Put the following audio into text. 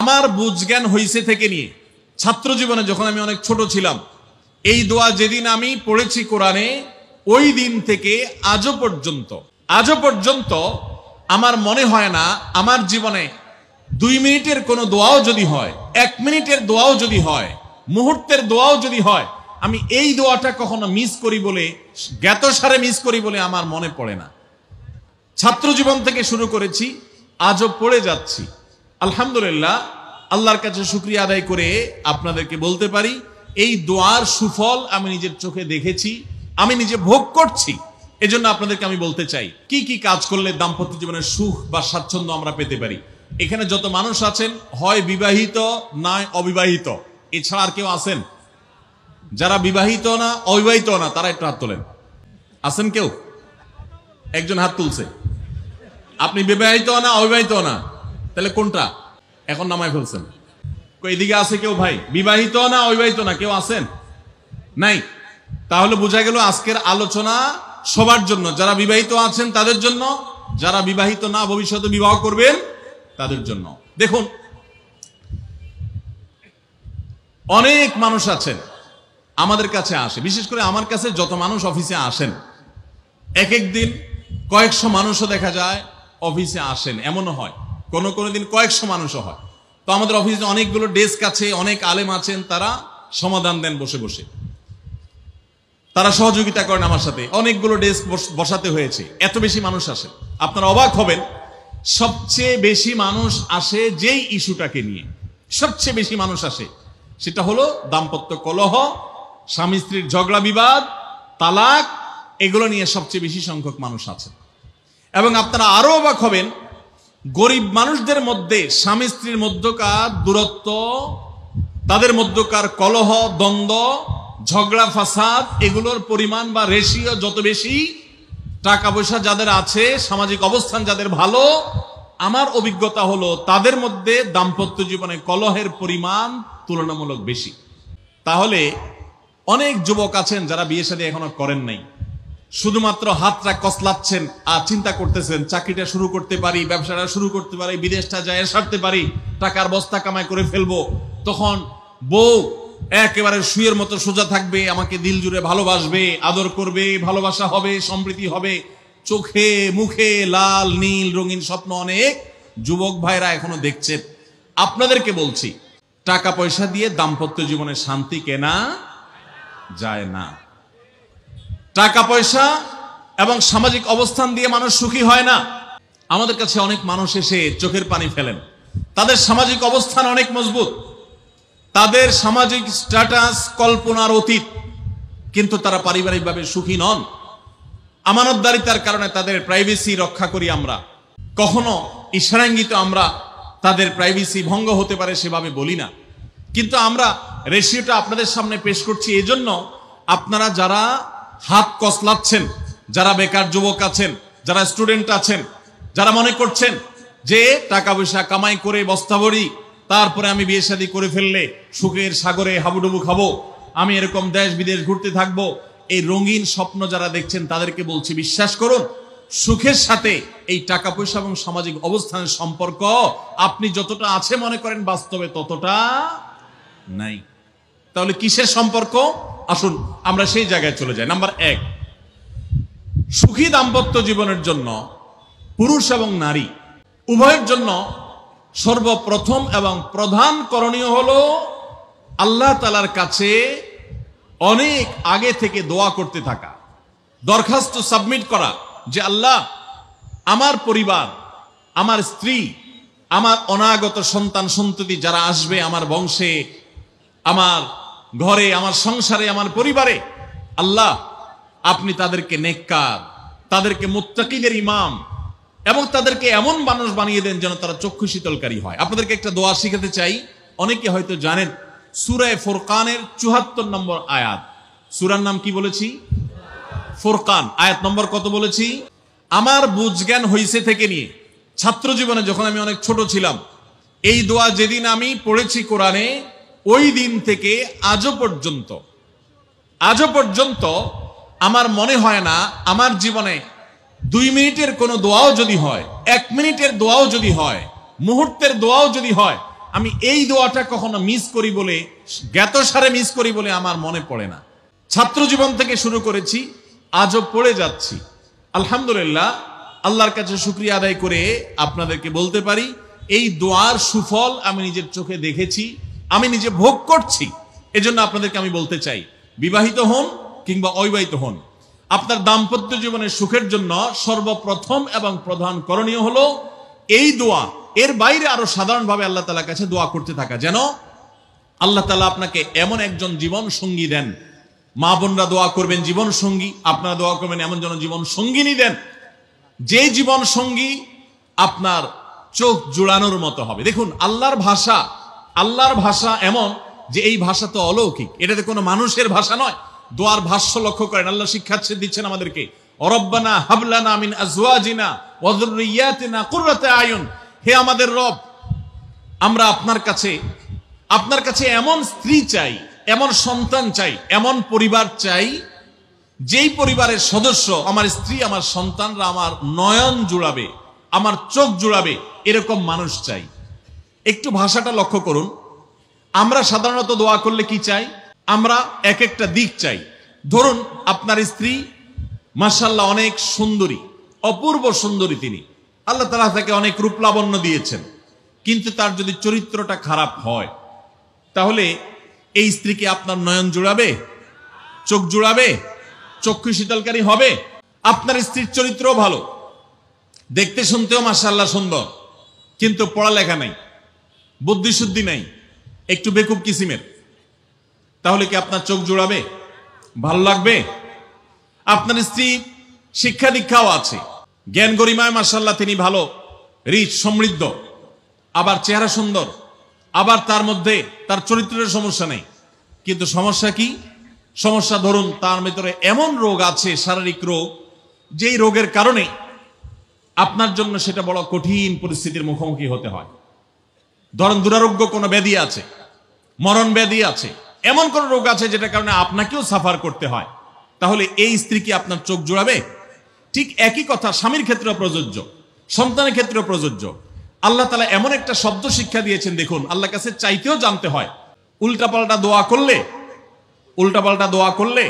আমার বুঝ জ্ঞান হইছে থেকে নিয়ে ছাত্র জীবনে যখন আমি অনেক ছোট ছিলাম, এই দোয়া যেদিন আমি পড়েছি কোরআনে, ওই দিন থেকে আজও পর্যন্ত আমার মনে হয় না আমার জীবনে 2 মিনিটের কোনো দোয়াও যদি হয়, 1 মিনিটের দোয়াও যদি হয়, মুহূর্তের দোয়াও যদি হয়, আমি এই দোয়াটা কখনো মিস করি বলে, জ্ঞাতসারে মিস করি বলে আমার মনে পড়ে না। ছাত্র জীবন থেকে শুরু করেছি, আজও পড়ে যাচ্ছি। আলহামদুলিল্লাহ, আল্লাহর কাছে শুকরিয়া আদায় করে আপনাদেরকে বলতে পারি, এই দোয়ার সুফল আমি নিজের চোখে দেখেছি, আমি নিজে ভোগ করছি। এজন্য আপনাদেরকে আমি বলতে চাই, কি কি কাজ করলে দাম্পত্য জীবনের সুখ বা স্বাচ্ছন্দ্য আমরা পেতে পারি। এখানে যত মানুষ আছেন, হয় বিবাহিত নয় অবিবাহিত, এছাড়া আর কেউ আছেন? যারা বিবাহিত না অবিবাহিত না তারা একটু হাত তোলেন। আছেন কেউ? একজন হাত তুলছে। আপনি বিবাহিত না অবিবাহিত না, তাহলে কোনটা? এখন নামায় ফেলছেন। এদিকে আছে কেউ? ভাই বিবাহিত না অবিবাহিত না কেউ আছেন? নাই। তাহলে বোঝা গেল আজকের আলোচনা সবার জন্য, যারা বিবাহিত আছেন তাদের জন্য, যারা বিবাহিত না ভবিষ্যতে বিবাহ করবেন তাদের জন্য। দেখুন, অনেক মানুষ আছেন আমাদের কাছে আসে, বিশেষ করে আমার কাছে যত মানুষ অফিসে আসেন, এক এক দিন কয়েকশো মানুষও দেখা যায় অফিসে আসেন, এমনও হয় কোনো দিন কয়েকশো মানুষও হয়। তো আমাদের অফিসে অনেকগুলো ডেস্ক আছে, অনেক আলেম আছেন, তারা সমাধান দেন বসে বসে, তারা সহযোগিতা করেন আমার সাথে। অনেকগুলো ডেস্ক বসাতে হয়েছে, এত বেশি মানুষ আসে। আপনারা অবাক হবেন, সবচেয়ে বেশি মানুষ আসে যেই ইস্যুটাকে নিয়ে, সবচেয়ে বেশি মানুষ আসে সেটা হলো দাম্পত্য কলহ, স্বামী স্ত্রীর ঝগড়া বিবাদ, তালাক, এগুলো নিয়ে সবচেয়ে বেশি সংখ্যক মানুষ আছে। এবং আপনারা আরো অবাক হবেন, গরিব মানুষদের মধ্যে স্বামী স্ত্রীর মধ্যকার দূরত্ব, তাদের মধ্যকার কলহ, দ্বন্দ্ব, ঝগড়া, ফাসাদ, এগুলোর পরিমাণ বা রেশিও যত বেশি, টাকা পয়সা যাদের আছে, সামাজিক অবস্থান যাদের ভালো, আমার অভিজ্ঞতা হলো তাদের মধ্যে দাম্পত্য জীবনে কলহের পরিমাণ তুলনামূলক বেশি। তাহলে অনেক যুবক আছেন যারা বিয়ে শাদী এখনো করেন নাই, শুধুমাত্র হাতটা কসলাচ্ছেন আর চিন্তা করতেছেন চাকরিটা শুরু করতে পারি, ব্যবসাটা শুরু করতে পারি, বিদেশটা যায় সারতে পারি, টাকার বস্তা কামাই করে ফেলবো। তখন বউ একেবারে শুয়ের মতো সোজা থাকবে, আমাকে দিল জুড়ে ভালোবাসবে, আদর করবে, ভালোবাসা হবে, সম্প্রীতি হবে, চোখে মুখে লাল নীল রঙিন স্বপ্ন অনেক যুবক ভাইরা এখনো দেখছেন। আপনাদেরকে বলছি, টাকা পয়সা দিয়ে দাম্পত্য জীবনে শান্তি কেনা যায় না। টাকা পয়সা এবং সামাজিক অবস্থান দিয়ে মানুষ সুখী হয় না। আমাদের কাছে অনেক মানুষ এসে চোখের পানি ফেলেন, তাদের সামাজিক অবস্থান অনেক মজবুত, তাদের সামাজিক স্ট্যাটাস কল্পনার অতীত, কিন্তু তারা পারিবারিকভাবে সুখী নন। আমানতদারিতার কারণে তাদের প্রাইভেসি রক্ষা করি আমরা, কখনো ইশারাঙ্গিত আমরা তাদের প্রাইভেসি ভঙ্গ হতে পারে সেভাবে বলি না। কিন্তু আমরা রেশিওটা আপনাদের সামনে পেশ করছি এজন্য, আপনারা যারা হাত কসলাচ্ছেন, যারা বেকার যুবক আছেন, যারা স্টুডেন্ট আছেন, যারা মনে করছেন যে টাকা পয়সা কামাই করে বস্তা ভরি, তারপরে আমি বিয়ে শাদী করে ফেললে সুখের সাগরে হাবুডুবু খাবো, আমি এরকম দেশ বিদেশ ঘুরতে থাকবো, এই রঙিন স্বপ্ন যারা দেখছেন তাদেরকে বলছি, বিশ্বাস করুন, সুখের সাথে এই টাকা পয়সা এবং সামাজিক অবস্থানের সম্পর্ক আপনি যতটা আছে মনে করেন, বাস্তবে ততটা নাই। তাহলে কিসের সম্পর্ক? আসুন আমরা সেই জায়গায় চলে যাই। নাম্বার 1, সুখী দাম্পত্য জীবনের জন্য পুরুষ এবং নারী উভয়ের জন্য সর্বপ্রথম এবং প্রধান করণীয় হলো আল্লাহ তাআলার কাছে অনেক আগে থেকে দোয়া করতে থাকা, দরখাস্ত সাবমিট করা যে আল্লাহ, আমার পরিবার, আমার স্ত্রী, আমার অনাগত সন্তান সন্ততি যারা আসবে আমার বংশে, আমার ঘরে, আমার সংসারে, আমার পরিবারে, আল্লাহ আপনি তাদেরকে নেককার, তাদেরকে মুত্তাকিদের ইমাম এবং তাদেরকে এমন মানুষ বানিয়ে দেন যেন তারা চক্ষু শীতলকারী হয়। আপনাদেরকে একটা দোয়া শিখাতে চাই, অনেকে হয়তো জানেন, সূরা ফুরকানের ৭৪ নম্বর আয়াত। সূরার নাম কি বলেছি? ফুরকান। আয়াত নম্বর কত বলেছি? আমার বুঝ জ্ঞান হইছে থেকে নিয়ে ছাত্র জীবনে যখন আমি অনেক ছোট ছিলাম, এই দোয়া যেদিন আমি পড়েছি কোরআনে, ওই দিন থেকে আজও পর্যন্ত আমার মনে হয় না আমার জীবনে 2 মিনিটের কোনো দোয়াও যদি হয়, 1 মিনিটের দোয়াও যদি হয়, মুহূর্তের দোয়াও যদি হয়, আমি এই দোয়াটা কখনো মিস করি বলে, জ্ঞাতসারে মিস করি বলে আমার মনে পড়ে না। ছাত্র জীবন থেকে শুরু করেছি, আজও পড়ে যাচ্ছি। আলহামদুলিল্লাহ, আল্লাহর কাছে শুকরিয়া আদায় করে আপনাদেরকে বলতে পারি, এই দোয়ার সুফল আমি নিজের চোখে দেখেছি, আমি নিজে ভোগ করছি। এজন্য আপনাদেরকে আমি বলতে চাই, বিবাহিত হন কিংবা অবিবাহিত হন, আপনার দাম্পত্য জীবনের সুখের জন্য সর্বপ্রথম এবং প্রধান করণীয় হলো এই দোয়া। এর বাইরে আরো সাধারণভাবে আল্লাহ তাআলার কাছে দোয়া করতে থাকা, যেন আল্লাহ তাআলা আপনাকে এমন একজন জীবন সঙ্গী দেন। মা বোনরা দোয়া করবেন জীবন সঙ্গী, আপনারা দোয়া করবেন এমন যেন জীবন সঙ্গিনী দেন, যে জীবন সঙ্গী আপনার চোখ জুড়ানোর মতো হবে। দেখুন, আল্লাহর ভাষা এমন যে এই ভাষা তো অলৌকিক, এটাতে কোনো মানুষের ভাষা নয়। দোয়ার ভাষ্য লক্ষ্য করেন, আল্লাহ শিক্ষা দিচ্ছেন আমাদেরকে, রব্বানা হাবলানা মিন আজওয়াজিনা ওয়া যুররিয়াতিনা কুররাতা আয়ুন। হে আমাদের রব, আমরা আপনার কাছে এমন স্ত্রী চাই, এমন সন্তান চাই, এমন পরিবার চাই, যেই পরিবারের সদস্য আমার স্ত্রী, আমার সন্তানরা আমার নয়ন জুড়াবে, আমার চোখ জুড়াবে, এরকম মানুষ চাই। একটু ভাষাটা লক্ষ্য করুন। আমরা সাধারণত দোয়া করলে কি চাই? আমরা এক একটা দিক চাই। ধরুন, আপনার স্ত্রী মাশাআল্লাহ অনেক সুন্দরী, অপূর্ব সুন্দরী, তিনি আল্লাহ তাআলা তাকে অনেক রূপ লাবণ্য দিয়েছেন, কিন্তু তার যদি চরিত্রটা খারাপ হয়, তাহলে এই স্ত্রীকে আপনার নয়ন জুড়াবে, চোখ জুড়াবে, চক্ষু শীতলকারী হবে? আপনার স্ত্রীর চরিত্রও ভালো, দেখতে শুনতেও মাশাআল্লাহ সুন্দর, কিন্তু পড়ালেখা নাই, বুদ্ধিশুদ্ধি নাই, একটু বেকুব কিসিমের, তাহলে কি আপনার চোখ জুড়াবে? ভালো লাগবে? আপনার স্ত্রী শিক্ষা দীক্ষাও আছে, জ্ঞান গরিমায় মাশাআল্লাহ তিনি ভালো, রিচ, সমৃদ্ধ, আবার চেহারা সুন্দর, আবার তার মধ্যে তার চরিত্রের সমস্যা নেই, কিন্তু সমস্যা কি? সমস্যা ধরুন তার ভিতরে এমন রোগ আছে, শারীরিক রোগ, যেই রোগের কারণে আপনার জন্য সেটা বড় কঠিন পরিস্থিতির মুখোমুখি হতে হয়। ধরেন দুরারোগ্য কোনো ব্যাধি আছে, মরণ ব্যাধি আছে, এমন কোন রোগ আছে যেটার কারণে আপনাকেও সাফার করতে হয়, তাহলে এই স্ত্রী কি আপনার চোখ জোড়াবে? ঠিক একই কথা স্বামীর ক্ষেত্রে প্রযোজ্য, সন্তানের ক্ষেত্রে প্রযোজ্য। আল্লাহ তাআলা এমন একটা শব্দ শিক্ষা দিয়েছেন, দেখুন, আল্লাহর কাছে চাইতেও জানতে হয়। উল্টাপাল্টা দোয়া করলে